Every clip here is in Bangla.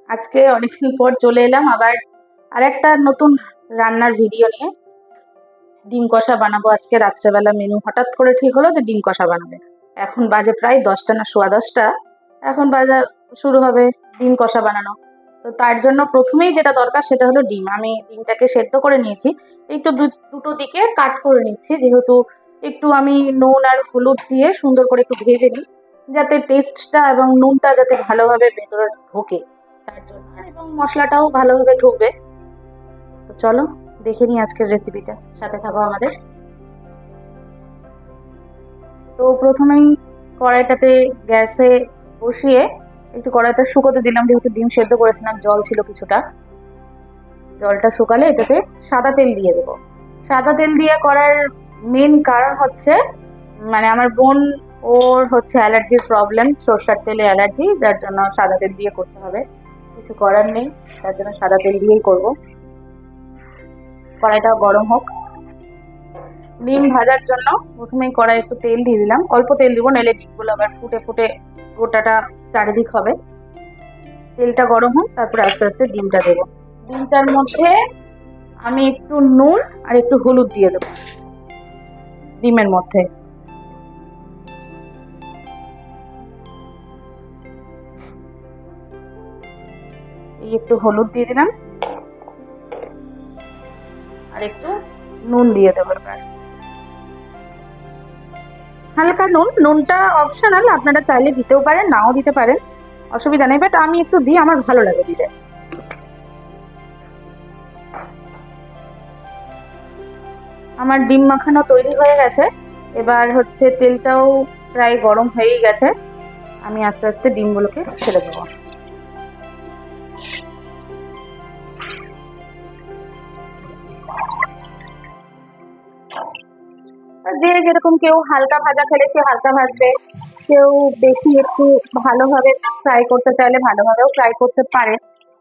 আজকে অনেকদিন পর চলে এলাম আবার আরেকটা নতুন রান্নার ভিডিও নিয়ে। ডিম কষা বানাবো আজকে রাত্রেবেলা। মেনু হঠাৎ করে ঠিক হলো যে ডিম কষা বানাবে। এখন বাজে প্রায় 10টা না সোয়া 10টা। এখন বাজা শুরু হবে ডিম কষা বানানো। তো তার জন্য প্রথমেই যেটা দরকার সেটা হলো ডিম। আমি ডিমটাকে সেদ্ধ করে নিয়েছি, একটু দুটো দিকে কাট করে নিচ্ছি, যেহেতু একটু আমি নুন আর হলুদ দিয়ে সুন্দর করে একটু ভেজে নিই, যাতে টেস্টটা এবং নুনটা যাতে ভালোভাবে ভেতরে ঢোকে, তার জন্য, এবং মশলাটাও ভালোভাবে ঢুকবে। তো চলো দেখে নিই আজকের রেসিপিটা, সাথে থাকো আমাদের। তো প্রথমেই কড়াইটাতে গ্যাসে বসিয়ে একটু কড়াইটা শুকোতে দিলাম, যেহেতু ডিম সেদ্ধ করেছিলাম জল ছিল কিছুটা। জলটা শুকালে এটাতে সাদা তেল দিয়ে দেবো। সাদা তেল দিয়ে করার মেন কারণ হচ্ছে, মানে আমার বোন, ওর হচ্ছে অ্যালার্জির প্রবলেম, সর্ষের তেলে অ্যালার্জি, যার জন্য সাদা তেল দিয়ে করতে হবে। কিছু করার নেই, তার জন্য সাদা তেল দিয়েই করবো। কড়াইটা গরম হোক। ডিম ভাজার জন্য প্রথমেই কড়াই একটু তেল দিয়ে দিলাম, অল্প তেল দিব, নাহলে ডিমগুলো আবার ফুটে ফুটে গোটাটা চারিদিক হবে। তেলটা গরম হোক, তারপরে আস্তে আস্তে ডিমটা দেবো। ডিমটার মধ্যে আমি একটু নুন আর একটু হলুদ দিয়ে দেবো ডিমের মধ্যে। এই একটু হলুদ দিয়ে দিলাম আর একটু নুন দিয়ে দেবো। এবার হালকা নুনটা অপশনাল, আপনারা চাইলে দিতেও পারেন, নাও দিতে পারেন, অসুবিধা নেই, বাট আমি একটু দিই, আমার ভালো লাগে দিলে। আমার ডিম মাখানো তৈরি হয়ে গেছে। এবার হচ্ছে তেলটাও প্রায় গরম হয়েই গেছে, আমি আস্তে আস্তে ডিমগুলোকে ছেড়ে দেবো। যে যেরকম, কেউ হালকা ভাজা খেলে সে হালকা ভাজবে, কেউ বেশি একটু ভালোভাবে ফ্রাই করতে চাইলে ভালোভাবেও ফ্রাই করতে পারে।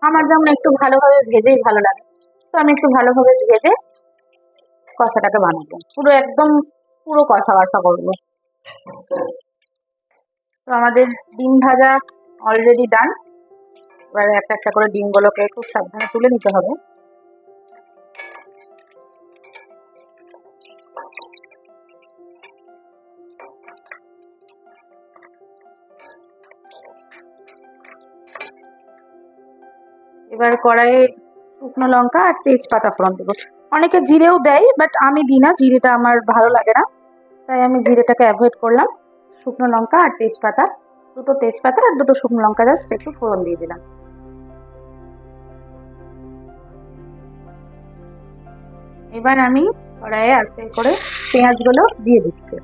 আমার যেমন একটু ভালোভাবে ভেজেই ভালো লাগে, তো আমি একটু ভালোভাবে ভেজে কষাটাকে বানাবো, পুরো একদম পুরো কষা কষা করবো। তো আমাদের ডিম ভাজা অলরেডি ডান। এবারে একটা একটা করে ডিমগুলোকে খুব সাবধানে তুলে নিতে হবে। এবার কড়াইয়ে শুকনো লঙ্কা আর তেজপাতা ফোড়ন দেবো। অনেকে জিরেও দেয়, বাট আমি দিই না, জিরেটা আমার ভালো লাগে না, তাই আমি জিরেটাকে অ্যাভয়েড করলাম। শুকনো লঙ্কা আর তেজপাতা, দুটো তেজপাতা আর দুটো শুকনো লঙ্কা জাস্ট একটু ফোড়ন দিয়ে দিলাম। এবার আমি কড়াইয়ে আস্তে করে পেঁয়াজগুলো দিয়ে দিচ্ছি।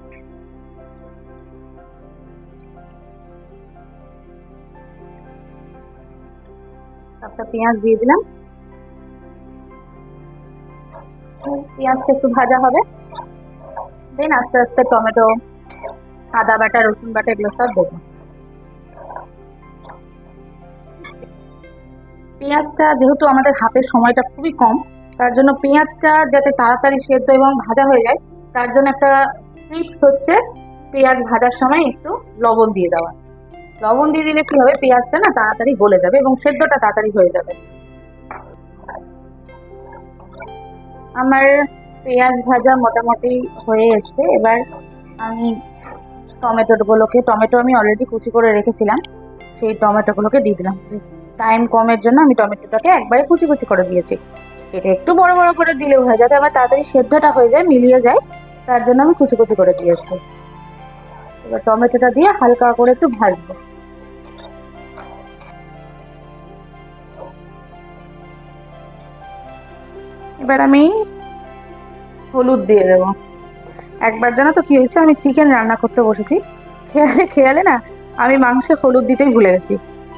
একটা পেঁয়াজ দিয়ে দিলাম, পেঁয়াজটা একটু ভাজা হবে, দেন আস্তে আস্তে টমেটো, আদা বাটা, রসুন বাটা এগুলো সব দেবো। পেঁয়াজটা যেহেতু আমাদের হাতের সময়টা খুবই কম, তার জন্য পেঁয়াজটা যাতে তাড়াতাড়ি সেদ্ধ এবং ভাজা হয়ে যায়, তার জন্য একটা ট্রিক্স হচ্ছে পেঁয়াজ ভাজার সময় একটু লবণ দিয়ে দেওয়া। লবণ দিয়ে দিলে কি হবে, পেঁয়াজটা না তাড়াতাড়ি গলে যাবে এবং সেদ্ধটা তাড়াতাড়ি হয়ে যাবে। আমার পেঁয়াজ ভাজা মোটামুটি হয়ে এসছে। এবার আমি টমেটো আমি অলরেডি কুচি করে রেখেছিলাম, সেই টমেটোগুলোকে দিয়ে দিলাম। টাইম কমের জন্য আমি টমেটোটাকে একবারে কুচি কুচি করে দিয়েছি। এটা একটু বড় বড় করে দিলেও হয়, যাতে আমার তাড়াতাড়ি সেদ্ধটা হয়ে যায়, মিলিয়ে যায়, তার জন্য আমি কুচি কুচি করে দিয়েছি। এবার টমেটোটা দিয়ে হালকা করে একটু ভাজবো। এবার আমি হলুদ দিয়ে দেবো। একবার জানো তো কি হয়েছে, আমি চিকেন রান্না করতে বসেছি, খেয়ালে খেয়ালে না আমি মাংসে হলুদ দিতেই ভুলে গেছি।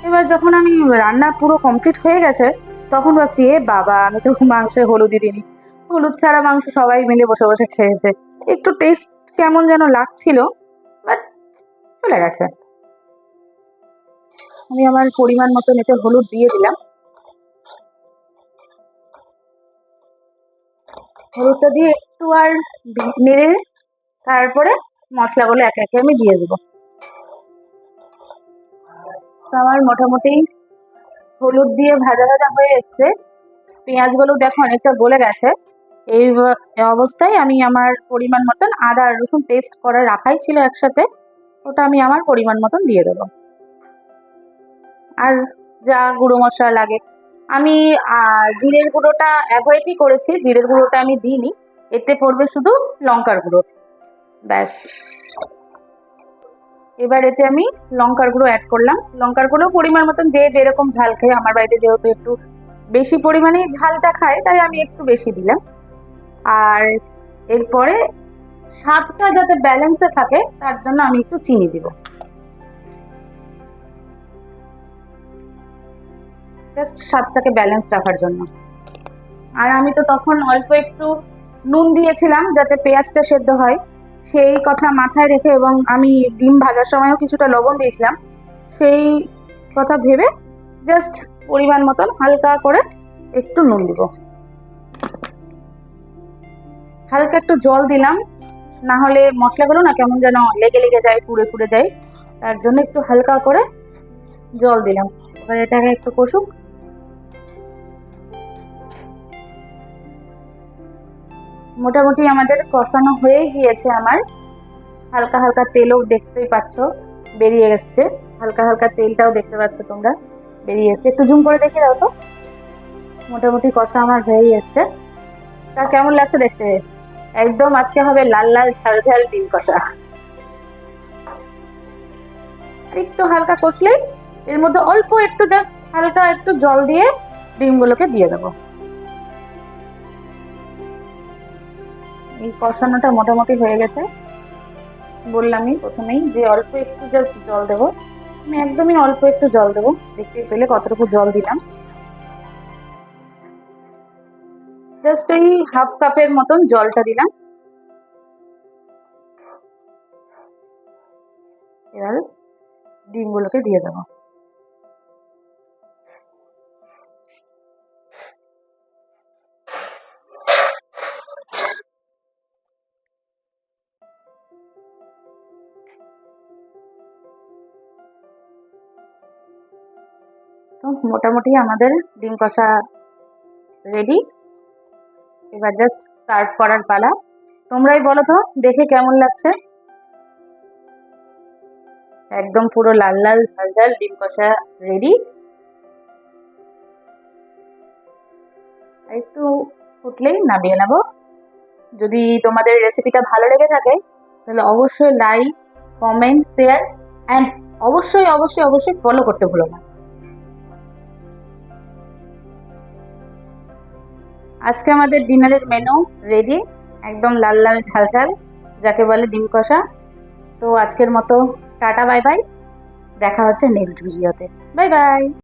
এবার যখন আমি রান্না পুরো কমপ্লিট হয়ে গেছে, তখন ভাবছি এ বাবা, আমি তো মাংসে হলুদই দিইনি। হলুদ ছাড়া মাংস সবাই মিলে বসে বসে খেয়েছে, একটু টেস্ট কেমন যেন লাগছিল, বাট চলে গেছে। আমি আমার পরিমাণ মতো এতে হলুদ দিয়ে দিলাম। হলুদটা দিয়ে একটু আর নেড়ে তারপরে মশলাগুলো একে একে আমি দিয়ে দেবো। তো আমার মোটামুটি হলুদ দিয়ে ভাজা ভাজা হয়ে এসছে, পেঁয়াজগুলো দেখো অনেকটা গলে গেছে। এই অবস্থায় আমি আমার পরিমাণ মতন আদা আর রসুন পেস্ট করা রাখাই ছিল একসাথে, ওটা আমি আমার পরিমাণ মতন দিয়ে দেবো। আর যা গুঁড়ো মশলা লাগে, আমি জিরের গুঁড়োটা অ্যাভয়েডই করেছি, জিরের গুঁড়োটা আমি দিইনি, এতে পড়বে শুধু লঙ্কার গুঁড়ো, ব্যাস। এবার এতে আমি লঙ্কার গুঁড়ো অ্যাড করলাম, লঙ্কার গুঁড়ো পরিমাণ মতন যে যেরকম ঝাল খায়, আমার বাড়িতে যেহেতু একটু বেশি পরিমাণেই ঝালটা খায় তাই আমি একটু বেশি দিলাম। আর এরপরে স্বাদটা যাতে ব্যালেন্সে থাকে তার জন্য আমি একটু চিনি দিব, জাস্ট স্বাদটাকে ব্যালেন্স রাখার জন্য। আর আমি তো তখন অল্প একটু নুন দিয়েছিলাম যাতে পেঁয়াজটা সেদ্ধ হয়, সেই কথা মাথায় রেখে, এবং আমি ডিম ভাজার সময়ও কিছুটা লবণ দিয়েছিলাম, সেই কথা ভেবে জাস্ট পরিমাণ মতন হালকা করে একটু নুন দিব, হালকা একটু জল দিলাম, না হলে মশলাগুলো না কেমন যেন লেগে লেগে যায়, পুড়ে পুড়ে যায়, তার জন্য একটু হালকা করে জল দিলাম। এবার এটাকে একটু কষুক। মোটামুটি আমাদের কষানো হয়ে গিয়েছে, আমার হালকা হালকা তেলও দেখতেই পাচ্ছ বেরিয়ে এসছে, হালকা হালকা তেলটাও দেখতে পাচ্ছ তোমরা বেরিয়ে এসছে, একটু জুম করে দেখে দাও তো। মোটামুটি কষা আমার হয়েই এসছে, তা কেমন লাগছে দেখতে? একদম আজকে হবে লাল লাল ঝাল ঝাল ডিম কষা। একটু হালকা কষলেই এর মধ্যে অল্প একটু জাস্ট হালকা একটু জল দিয়ে ডিমগুলোকে দিয়ে দেবো। এই কষানোটা মোটামুটি হয়ে গেছে, বললামই প্রথমেই যে অল্প একটু জাস্ট জল দেবো, আমি একদমই অল্প একটু জল দেবো, দেখতে পেলে কতটুকু জল দিলাম, জাস্ট ওই হাফ কাপের মতন জলটা দিলাম। এবার ডিমগুলোকে দিয়ে দেবো। তো মোটামুটি আমাদের ডিম কষা রেডি, এবার জাস্ট সার্ভ করার পালা। তোমরাই বলো তো দেখে কেমন লাগছে? একদম পুরো লাল লাল ঝাল ঝাল ডিম কষা রেডি। একটু ফুটলেই নামিয়ে নেবো। যদি তোমাদের রেসিপিটা ভালো লেগে থাকে তাহলে অবশ্যই লাইক, কমেন্ট, শেয়ার অ্যান্ড অবশ্যই অবশ্যই অবশ্যই ফলো করতে ভুলো না। আজকে আমাদের ডিনারের মেনু রেডি, একদম লাল লাল ঝাল ঝাল, যাকে বলে ডিম কষা। তো আজকের মতো টাটা, বাই বাই, দেখা হচ্ছে নেক্সট ভিডিওতে, বাই বাই।